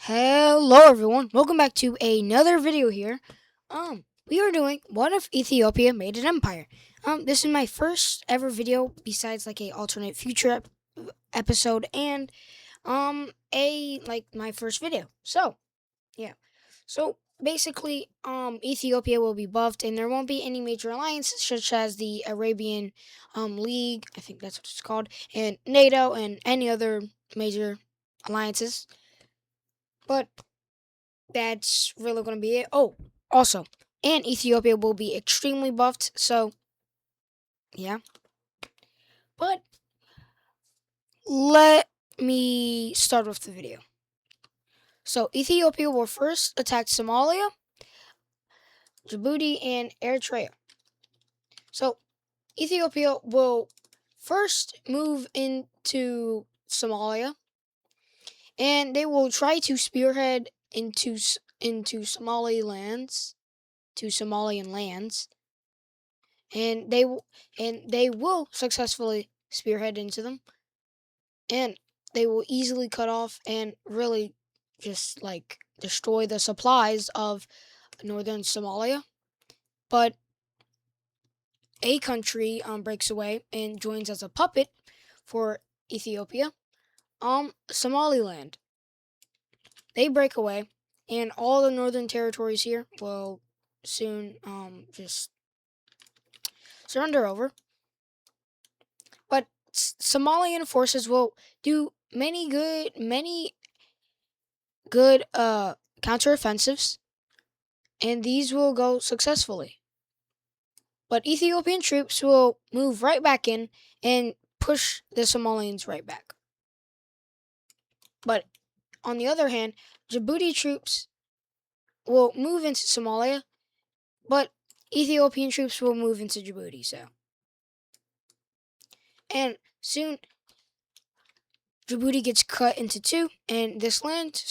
Hello everyone, welcome back to another video here. We are doing what if Ethiopia made an empire? This is my first ever video besides like a alternate future episode and a like my first video. So, yeah. So basically, Ethiopia will be buffed and there won't be any major alliances such as the Arabian League, I think that's what it's called, and NATO and any other major alliances. But that's really going to be it. Oh, also, and Ethiopia will be extremely buffed. So, yeah. But let me start with the video. So, Ethiopia will first attack Somalia, Djibouti, and Eritrea. So, Ethiopia will first move into Somalia, and they will try to spearhead into Somalian lands, and they will successfully spearhead into them, and they will easily cut off and really just like destroy the supplies of northern Somalia. But a country breaks away and joins as a puppet for Ethiopia. Somaliland. They break away, and all the northern territories here will soon just surrender over. But Somalian forces will do many good counteroffensives, and these will go successfully. But Ethiopian troops will move right back in and push the Somalians right back. But on the other hand, Djibouti troops will move into Somalia, but Ethiopian troops will move into Djibouti. And soon Djibouti gets cut into two, and this land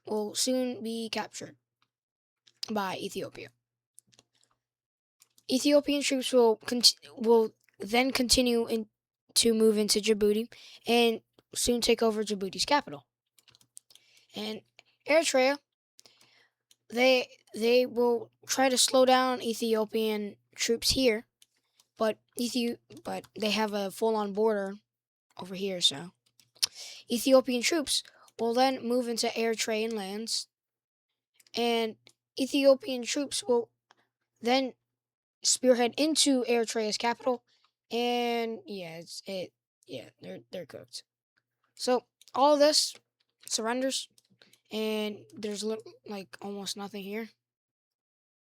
will soon be captured by Ethiopia. Ethiopian troops will then continue to move into Djibouti and soon take over Djibouti's capital. And Eritrea, they will try to slow down Ethiopian troops here, but they have a full-on border over here, so Ethiopian troops will then move into Eritrean lands, and Ethiopian troops will then spearhead into Eritrea's capital, and they're cooked. So all this surrenders, and there's like almost nothing here.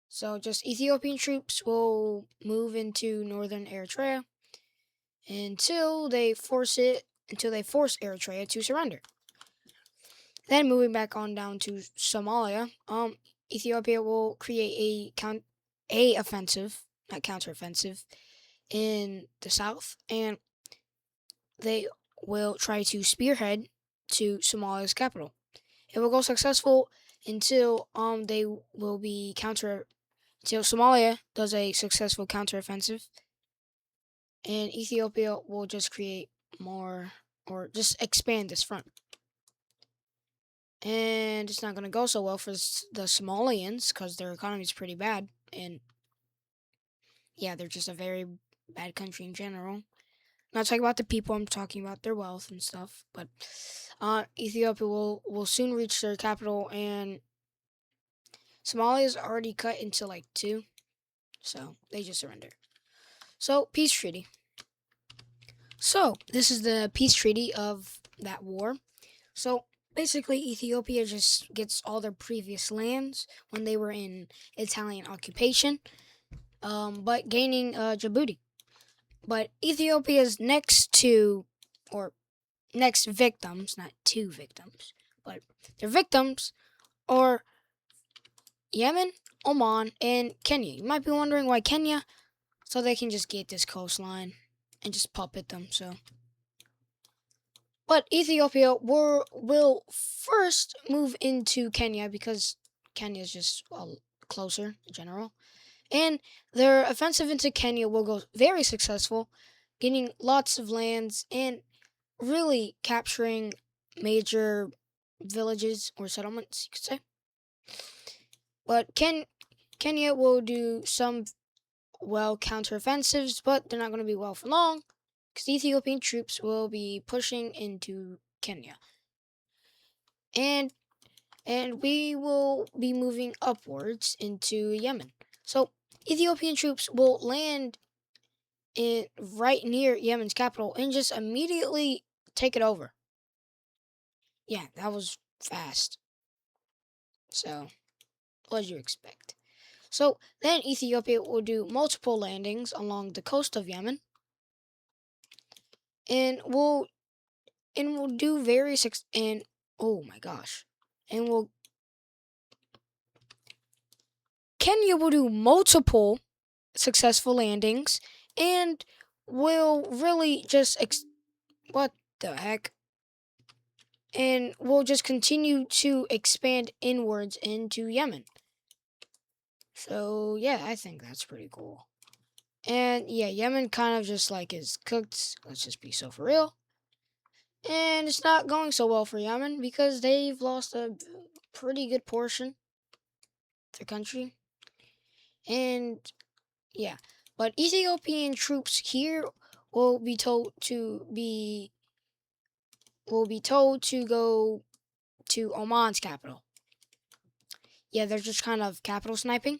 So just Ethiopian troops will move into northern Eritrea until they force Eritrea to surrender. Then moving back on down to Somalia, Ethiopia will create a offensive, not counteroffensive, in the south, and they will try to spearhead to Somalia's capital. It will go successful until until Somalia does a successful counteroffensive, and Ethiopia will just create more or just expand this front. And it's not going to go so well for the Somalians because their economy is pretty bad, and yeah, they're just a very bad country in general. Not talking about the people, I'm talking about their wealth and stuff. But Ethiopia will soon reach their capital, and Somalia is already cut into like two, so they just surrender. So peace treaty. So this is the peace treaty of that war. So basically, Ethiopia just gets all their previous lands when they were in Italian occupation, but gaining Djibouti. But Ethiopia's next victims, not two victims, but their victims are Yemen, Oman, and Kenya. You might be wondering why Kenya, so they can just get this coastline and just puppet them. But Ethiopia will first move into Kenya because Kenya is just closer in general. And their offensive into Kenya will go very successful, getting lots of lands and really capturing major villages or settlements, you could say. But Kenya will do some counteroffensives, but they're not going to be well for long because Ethiopian troops will be pushing into Kenya, and we will be moving upwards into Yemen. So Ethiopian troops will land in right near Yemen's capital and just immediately take it over. Yeah, that was fast. So, what did you expect? So then Ethiopia will do multiple landings along the coast of Yemen, and will do various and oh my gosh, and will Kenya will do multiple successful landings and will really just what the heck, and will just continue to expand inwards into Yemen. So yeah, I think that's pretty cool. And yeah, Yemen kind of just like is cooked. Let's just be so for real. And it's not going so well for Yemen because they've lost a pretty good portion of their country. And yeah, but Ethiopian troops here will be told to go to Oman's capital. Yeah, they're just kind of capital sniping.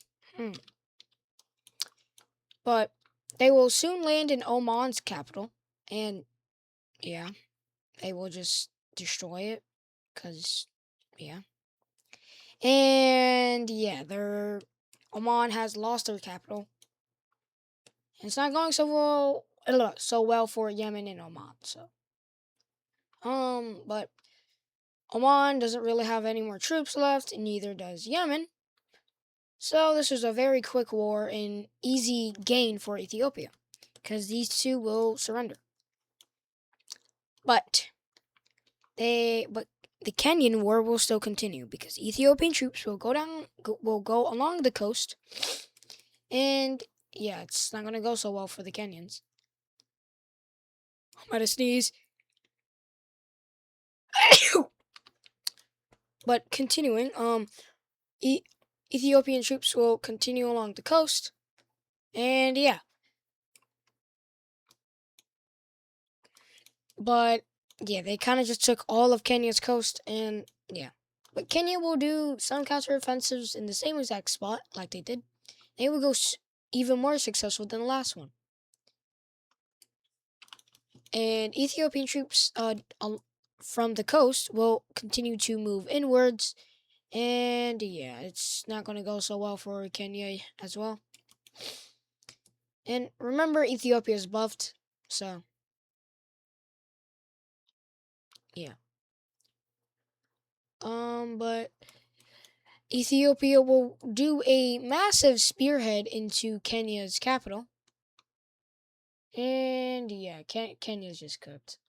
But they will soon land in Oman's capital, and yeah, they will just destroy it, cause yeah, and yeah, Oman has lost their capital, and it's not going so well for Yemen and Oman. So, but Oman doesn't really have any more troops left, and neither does Yemen. So this was a very quick war and easy gain for Ethiopia, because these two will surrender. But the Kenyan war will still continue because Ethiopian troops will will go along the coast, and yeah, it's not gonna go so well for the Kenyans. I'm gonna sneeze. But continuing, Ethiopian troops will continue along the coast, and yeah, but yeah, they kind of just took all of Kenya's coast, and yeah, but Kenya will do some counteroffensives in the same exact spot like they did. They will go even more successful than the last one. And Ethiopian troops from the coast will continue to move inwards, and yeah, it's not going to go so well for Kenya as well. And remember, Ethiopia is buffed, so yeah. But Ethiopia will do a massive spearhead into Kenya's capital, and yeah, Kenya's just cooked.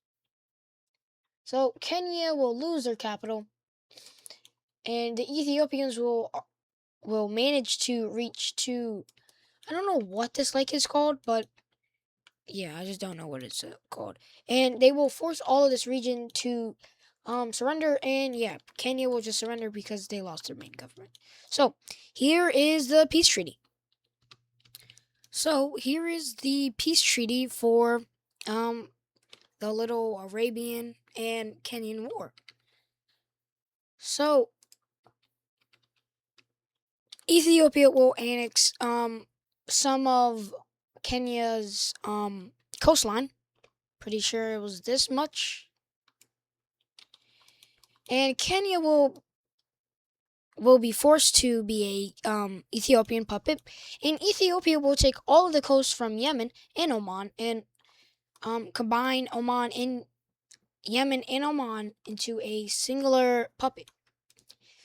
So Kenya will lose their capital, and the Ethiopians will manage to reach to, I don't know what this lake is called, but yeah, I just don't know what it's called. And they will force all of this region to surrender, and yeah, Kenya will just surrender because they lost their main government. So here is the peace treaty. So here is the peace treaty for the little Arabian and Kenyan war. So Ethiopia will annex some of Kenya's coastline. Pretty sure it was this much. And Kenya will be forced to be a Ethiopian puppet, and Ethiopia will take all of the coast from Yemen and Oman and combine Oman and Yemen and Oman into a singular puppet.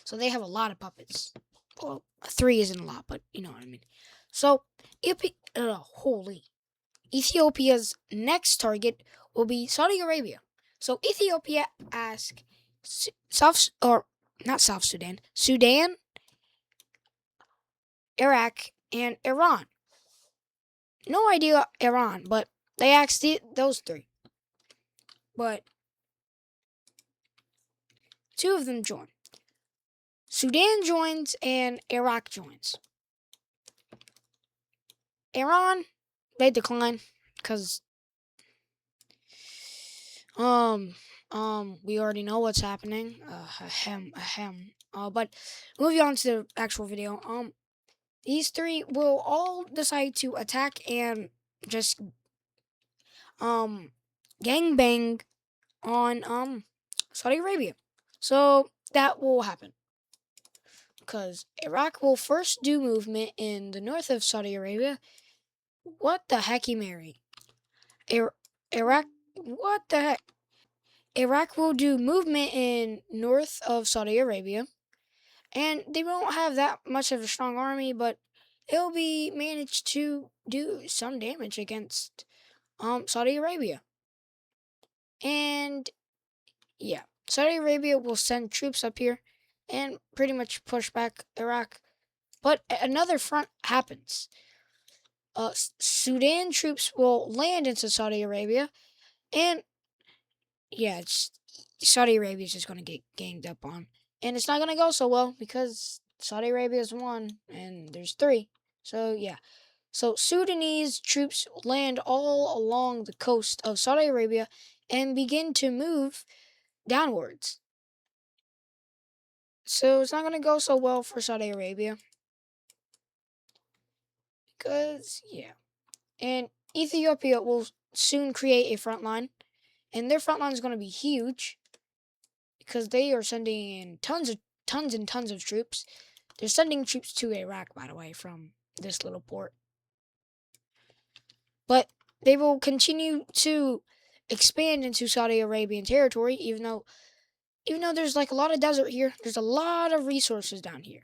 So they have a lot of puppets. Well, 3 isn't a lot, but you know what I mean. So Ethiopia's next target will be Saudi Arabia. So Ethiopia asked Sudan, Iraq, and Iran. No idea Iran, but they asked those 3. But Two of them join. Sudan joins and Iraq joins. Iran, they decline because we already know what's happening. Ahem, ahem. But moving on to the actual video. These three will all decide to attack and just gangbang on Saudi Arabia. So that will happen because Iraq will first do movement in the north of Saudi Arabia. What the hecky Mary? Iraq, what the heck? Iraq will do movement in north of Saudi Arabia, and they won't have that much of a strong army, but they'll be managed to do some damage against Saudi Arabia. And yeah, Saudi Arabia will send troops up here and pretty much push back Iraq. But another front happens. Sudan troops will land into Saudi Arabia, and yeah, Saudi Arabia is just going to get ganged up on. And it's not going to go so well because Saudi Arabia is one and there's three. So yeah. So Sudanese troops land all along the coast of Saudi Arabia and begin to move downwards. So it's not going to go so well for Saudi Arabia. Because, yeah. And Ethiopia will soon create a front line. And their front line is going to be huge. Because they are sending in tons and tons of troops. They're sending troops to Iraq, by the way, from this little port. But they will continue to expand into Saudi Arabian territory, even though there's like a lot of desert here. There's a lot of resources down here.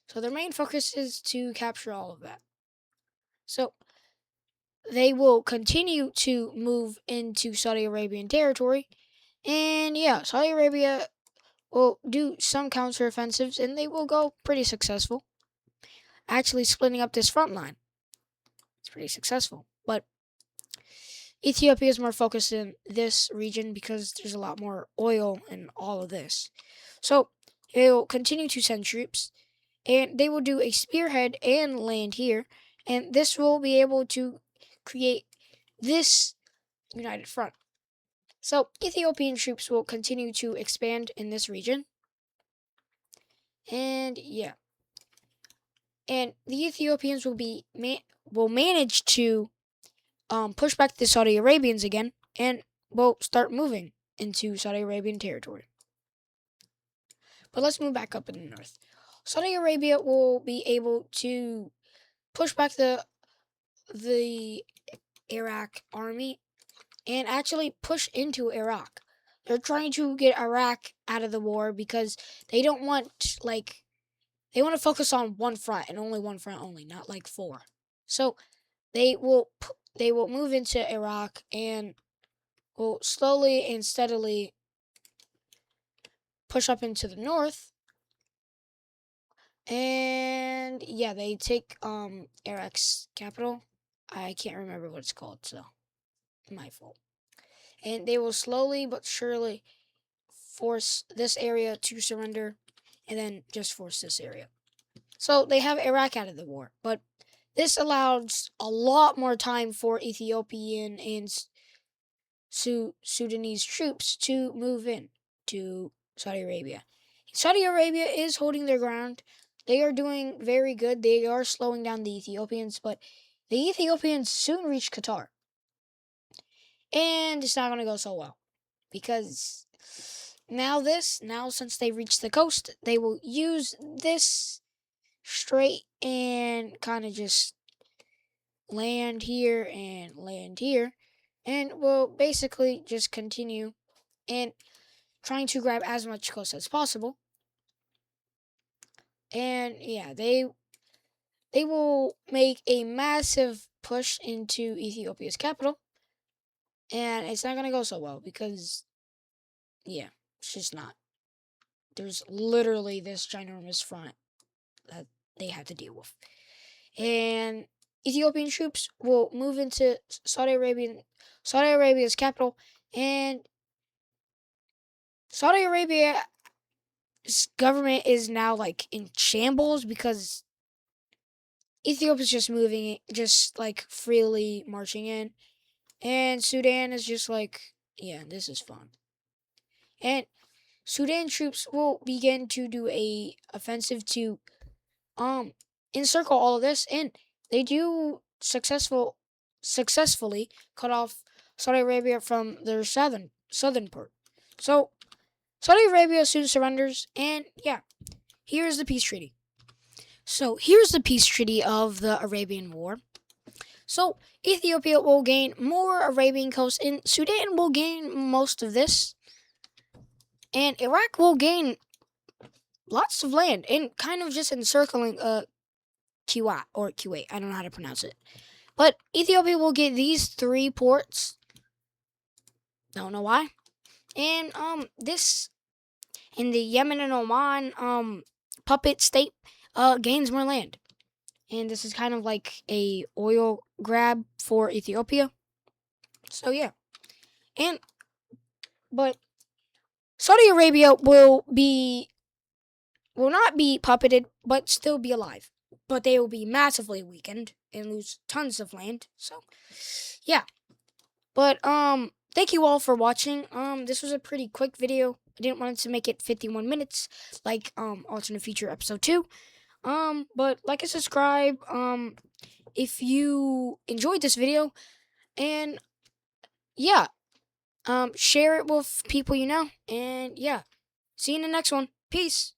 So their main focus is to capture all of that. So they will continue to move into Saudi Arabian territory. And yeah, Saudi Arabia will do some counteroffensives and they will go pretty successful. Actually splitting up this front line. It's pretty successful. But Ethiopia is more focused in this region because there's a lot more oil in all of this. So they will continue to send troops and they will do a spearhead and land here. And this will be able to create this united front. So Ethiopian troops will continue to expand in this region. And yeah. And the Ethiopians will manage to push back the Saudi Arabians again and will start moving into Saudi Arabian territory. But let's move back up in the north. Saudi Arabia will be able to push back the Iraq army and actually push into Iraq. They're trying to get Iraq out of the war because they don't want they want to focus on one front and only one front only, not like four. So they will move into Iraq and will slowly and steadily push up into the north. And yeah, they take Iraq's capital. I can't remember what it's called, so my fault. And they will slowly but surely force this area to surrender and then just force this area. So they have Iraq out of the war, but this allows a lot more time for Ethiopian and Sudanese troops to move in to Saudi Arabia. Saudi Arabia is holding their ground. They are doing very good. They are slowing down the Ethiopians, but the Ethiopians soon reach Qatar. And it's not going to go so well because now since they reached the coast, they will use this straight and kind of just land here and land here, and will basically just continue and trying to grab as much coast as possible. And yeah, they will make a massive push into Ethiopia's capital, and it's not gonna go so well because yeah, it's just not. There's literally this ginormous front that they have to deal with. And Ethiopian troops will move into Saudi Arabia's capital, and Saudi Arabia's government is now like in shambles because Ethiopia's just moving, just like freely marching in, and Sudan is just like, yeah, this is fun. And Sudan troops will begin to do a offensive to um encircle all of this, and they do successfully cut off Saudi Arabia from their southern part. So Saudi Arabia soon surrenders, and yeah, here's the peace treaty. So here's the peace treaty of the Arabian War. So Ethiopia will gain more Arabian coast, and Sudan will gain most of this, and Iraq will gain lots of land and kind of just encircling Kuwait or Kuwait. I don't know how to pronounce it. But Ethiopia will get these 3 ports. Don't know why. And this in the Yemen and Oman puppet state gains more land. And this is kind of like a oil grab for Ethiopia. So yeah. And but Saudi Arabia will not be puppeted, but still be alive. But they will be massively weakened and lose tons of land. So, yeah. But thank you all for watching. This was a pretty quick video. I didn't want to make it 51 minutes like Alternate Future episode 2. But like and subscribe if you enjoyed this video, and yeah, share it with people you know, and yeah. See you in the next one. Peace.